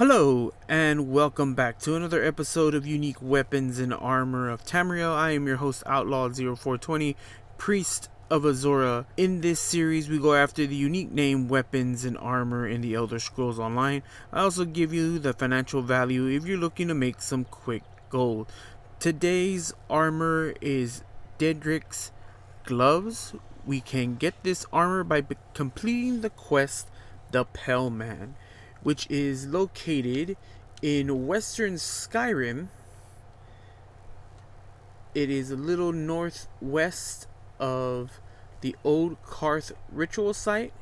Hello, and welcome back to another episode of Unique Weapons and Armor of Tamriel. I am your host, Outlaw0420, Priest of Azora. In this series, we go after the unique name weapons and armor in the Elder Scrolls Online. I also give you the financial value if you're looking to make some quick gold. Today's armor is DRENDEK'S gloves. We can get this armor by completing the quest, the Pale Man, which is located in western Skyrim. It is a little northwest of the Old Karth ritual site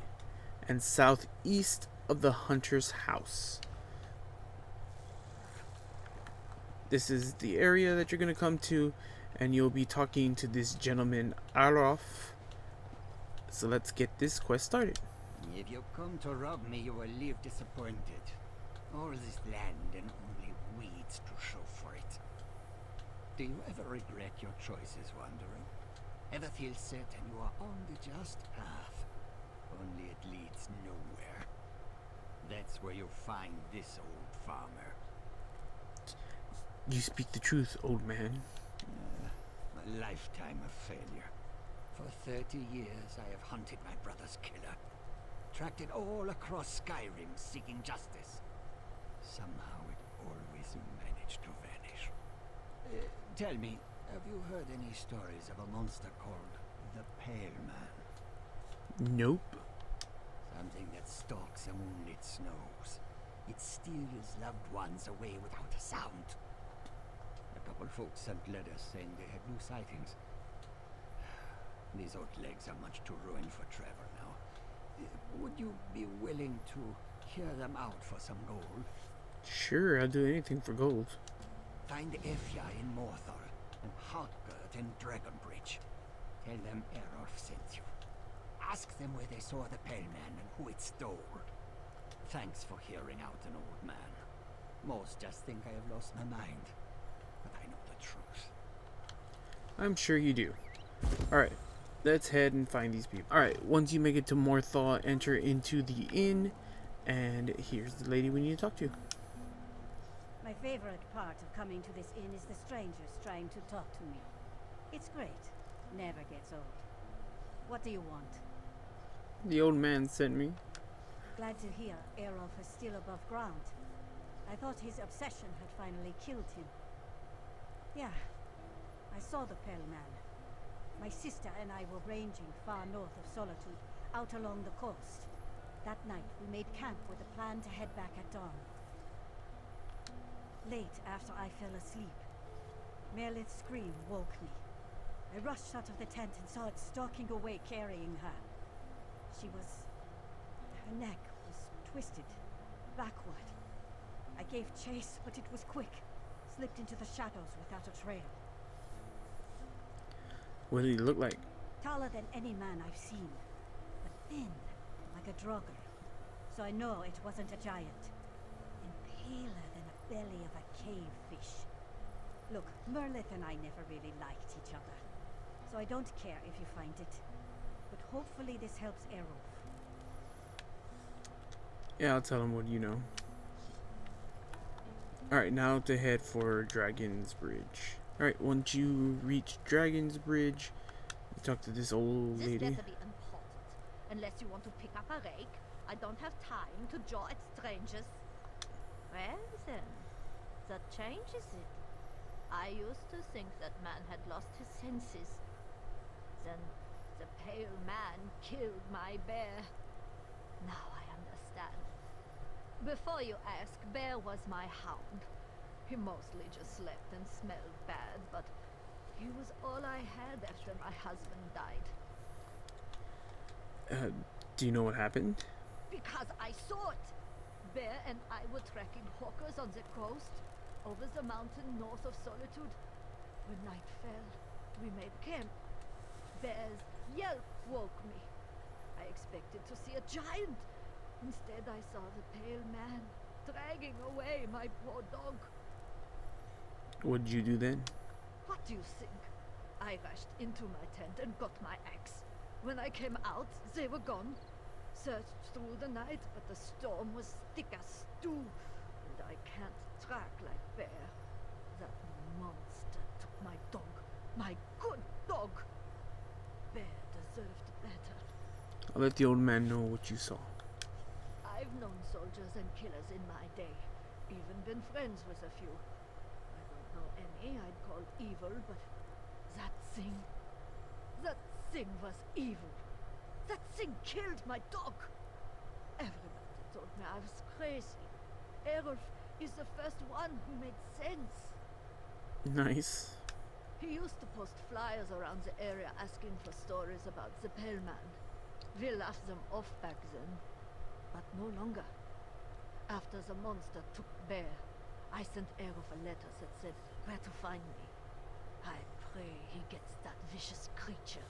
and southeast of the Hunter's House. This is the area that you're going to come to, and you'll be talking to this gentleman, Arof. So let's get this quest started. If you come to rob me, you will leave disappointed. All this land and only weeds to show for it. Do you ever regret your choices, Wanderer? Ever feel certain you are on the just path? Only it leads nowhere. That's where you'll find this old farmer. You speak the truth, old man. A lifetime of failure. For 30 years I have hunted my brother's killer. Tracked it all across Skyrim, seeking justice. Somehow it always managed to vanish. Tell me, have you heard any stories of a monster called the Pale Man? Nope. Something that stalks the moonlit snows. It steals loved ones away without a sound. A couple folks sent letters saying they had new sightings. These old legs are much too ruined for travel now. Would you be willing to hear them out for some gold? Sure, I'll do anything for gold. Find Efya in Morthor and Hartgurt in Dragonbridge. Tell them Erolf sent you. Ask them where they saw the Pale Man and who it stole. Thanks for hearing out an old man. Most just think I have lost my mind, but I know the truth. I'm sure you do. Alright, let's head and find these people. Alright, once you make it to Morthor, enter into the inn, and here's the lady we need to talk to. My favorite part of coming to this inn is the strangers trying to talk to me. It's great. Never gets old. What do you want? The old man sent me. Glad to hear Erolf is still above ground. I thought his obsession had finally killed him. Yeah, I saw the Pale Man. My sister and I were ranging far north of Solitude, out along the coast. That night, we made camp with a plan to head back at dawn. Late after I fell asleep, Merlith's scream woke me. I rushed out of the tent and saw it stalking away, carrying her. Her neck was twisted, backward. I gave chase, but it was quick. Slipped into the shadows without a trail. What did he look like? Taller than any man I've seen, but thin, like a draugr. So I know it wasn't a giant. And paler than the belly of a cave fish. Look, Merlith and I never really liked each other. So I don't care if you find it. But hopefully this helps Erolf. Yeah, I'll tell him what you know. Alright, now to head for Dragon's Bridge. Alright, once you reach Dragon's Bridge, you talk to this old lady. This better be important. Unless you want to pick up a rake, I don't have time to jaw at strangers. Well then, that changes it. I used to think that man had lost his senses. Then the Pale Man killed my bear. Now I understand. Before you ask, Bear was my hound. He mostly just slept and smelled bad, but he was all I had after my husband died. Do you know what happened? Because I saw it! Bear and I were tracking hawkers on the coast, over the mountain north of Solitude. When night fell, we made camp. Bear's yelp woke me. I expected to see a giant. Instead, I saw the Pale Man dragging away my poor dog. What did you do then? What do you think? I rushed into my tent and got my axe. When I came out, they were gone. Searched through the night, but the storm was thick as stew. track like bear. That monster took my dog. My good dog. Bear deserved better. I'll let the old man know what you saw. I've known soldiers and killers in my day. Even been friends with a few. I don't know any I'd call evil, but that thing was evil. That thing killed my dog. Everybody told me I was crazy. Errolf is the first one who made sense. Nice. He used to post flyers around the area asking for stories about the Pale Man. We laughed them off back then, but no longer. After the monster took Bear, I sent Errolf a letter that said where to find me. I pray he gets that vicious creature.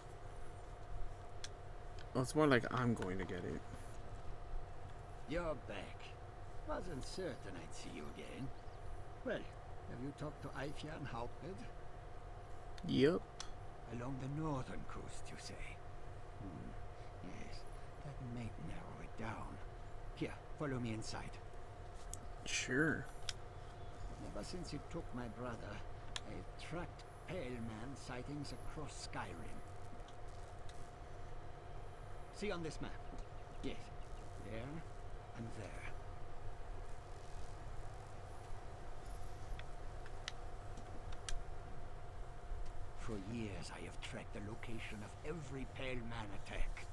Well, it's more like I'm going to get it. You're back. Wasn't certain I'd see you again. Well, have you talked to Eifja and Hauptbed? Yep. Along the northern coast, you say? Yes, that might narrow it down. Here, follow me inside. Sure. Ever since you took my brother, I've tracked Pale Man sightings across Skyrim. See on this map? Yes, there and there. For years I have tracked the location of every Pale Man attack.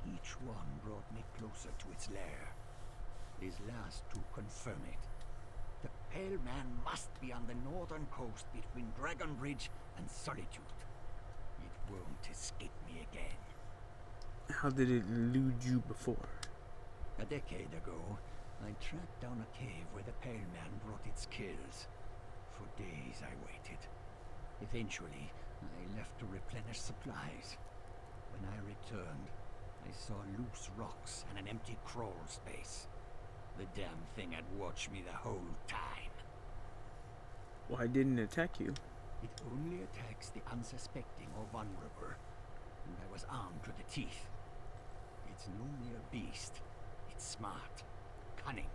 Each one brought me closer to its lair. These last two confirm it. The Pale Man must be on the northern coast between Dragon Bridge and Solitude. It won't escape me again. How did it elude you before? A decade ago, I tracked down a cave where the Pale Man brought its kills. For days I waited. Eventually, I left to replenish supplies. When I returned, I saw loose rocks and an empty crawl space. The damn thing had watched me the whole time. Why didn't it attack you? It only attacks the unsuspecting or vulnerable, and I was armed to the teeth. It's no mere beast. It's smart, cunning.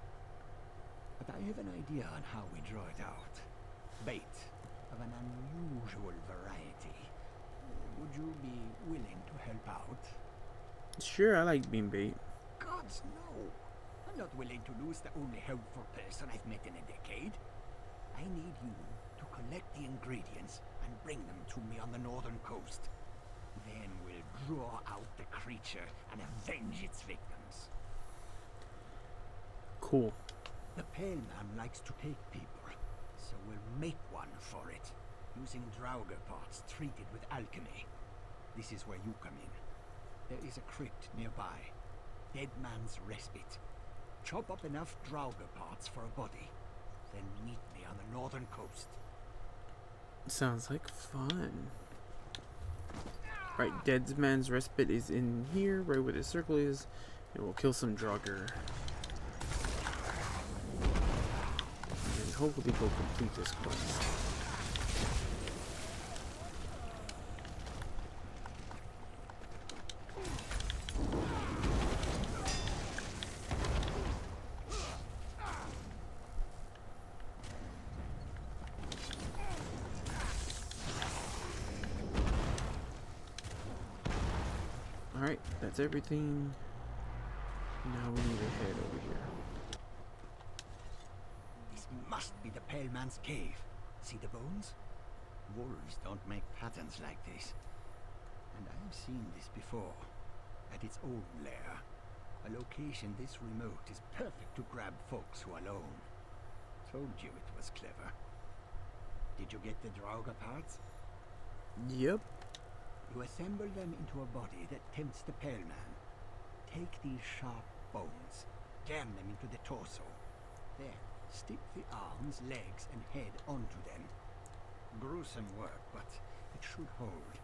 But I have an idea on how we draw it out. Bait of an unusual variety. Would you be willing to help out? Sure, I like being bait. Gods, no. I'm not willing to lose the only helpful person I've met in a decade. I need you to collect the ingredients and bring them to me on the northern coast. Then we'll draw out the creature and avenge its victims. Cool. The Pale Man likes to take people, so we'll make one for it, using Draugr parts treated with alchemy. This is where you come in. There is a crypt nearby. Dead Man's Respite. Chop up enough Draugr parts for a body, then meet me on the northern coast. Sounds like fun. Right, Dead Man's Respite is in here, right where the circle is, and we'll kill some Draugr. And hopefully go complete this quest. Alright, that's everything. Now we need to head over here. This must be the Pale Man's cave. See the bones? Wolves don't make patterns like this. And I have seen this before. At its old lair. A location this remote is perfect to grab folks who are alone. Told you it was clever. Did you get the Draugr parts? Yep. You assemble them into a body that tempts the Pale Man. Take these sharp bones, jam them into the torso. Then, stick the arms, legs, and head onto them. Gruesome work, but it should hold.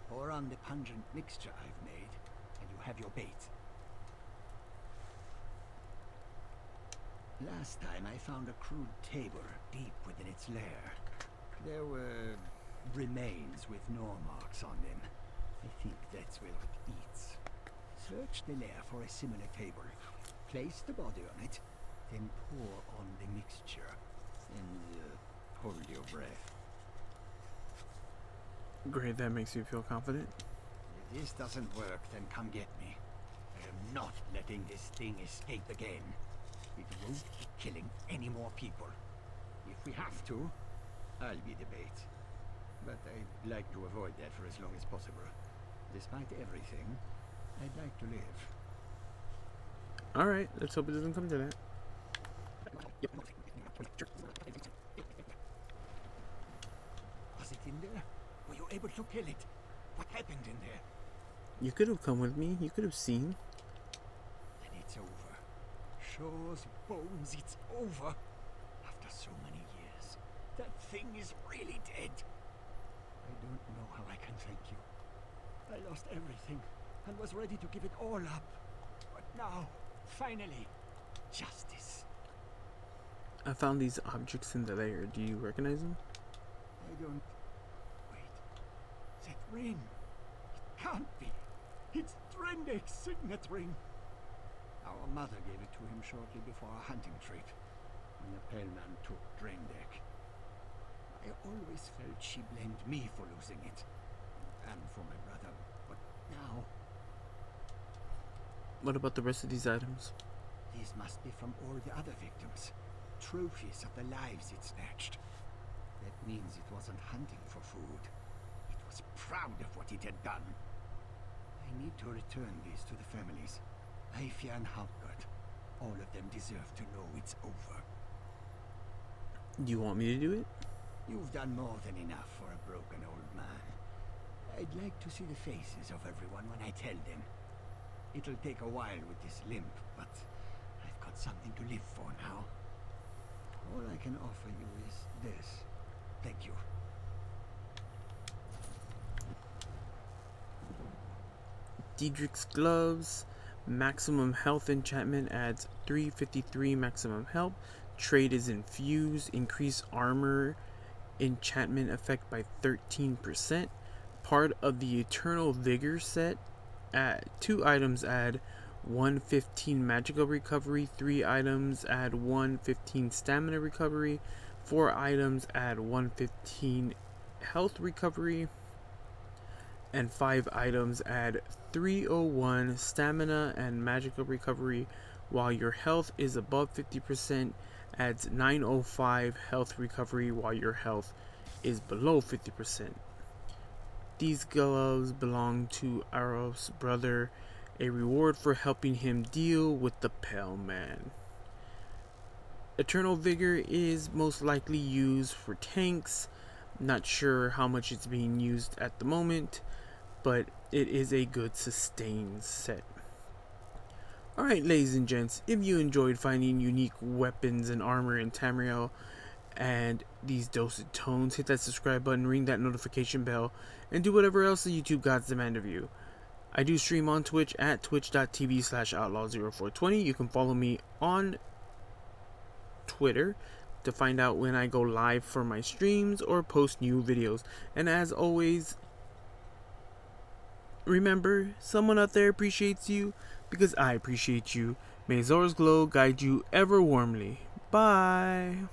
Pour on the pungent mixture I've made, and you have your bait. Last time I found a crude table deep within its lair. There were remains with gnaw marks on them. I think that's where it eats. Search the lair for a similar table. Place the body on it, then pour on the mixture. hold your breath. Great, that makes me feel confident. If this doesn't work, then come get me. I am not letting this thing escape again. It won't be killing any more people. If we have to, I'll be the bait. But I'd like to avoid that for as long as possible. Despite everything, I'd like to live. Alright, let's hope it doesn't come to that. Was it in there? Were you able to kill it? What happened in there? You could have come with me. You could have seen. Then it's over. Shaw's bones, it's over. After so many years, that thing is really dead. I don't know how I can thank you. I lost everything and was ready to give it all up. But now, finally, justice. I found these objects in the lair. Do you recognize them? I don't... Wait. That ring. It can't be. It's DRENDEK'S signet ring. Our mother gave it to him shortly before our hunting trip, when the Pale Man took DRENDEK. I always felt she blamed me for losing it, and for my brother, but now... What about the rest of these items? These must be from all the other victims. Trophies of the lives it snatched. That means it wasn't hunting for food. It was proud of what it had done. I need to return these to the families. Aifia and Hauptgott. All of them deserve to know it's over. Do you want me to do it? You've done more than enough for a broken old man. I'd like to see the faces of everyone when I tell them. It'll take a while with this limp, but I've got something to live for now. All I can offer you is this. Thank you. DRENDEK'S gloves. Maximum health enchantment adds 353 maximum health. Trade is infused. Increase armor enchantment effect by 13%. Part of the Eternal Vigor set. 2 items add 115 magical recovery. 3 items add 115 stamina recovery. 4 items add 115 health recovery. And 5 items add 301 stamina and magical recovery, while your health is above 50%, adds 905 health recovery while your health is below 50%. These gloves belong to Arof's brother, a reward for helping him deal with the Pale Man. Eternal Vigor is most likely used for tanks. Not sure how much it's being used at the moment, but it is a good sustain set. Alright, ladies and gents, if you enjoyed finding unique weapons and armor in Tamriel and these dosed tones, hit that subscribe button, ring that notification bell, and do whatever else the YouTube gods demand of you. I do stream on Twitch at twitch.tv/outlaw0420. You can follow me on Twitter to find out when I go live for my streams or post new videos. And as always, remember, someone out there appreciates you because I appreciate you. May Zora's glow guide you ever warmly. Bye.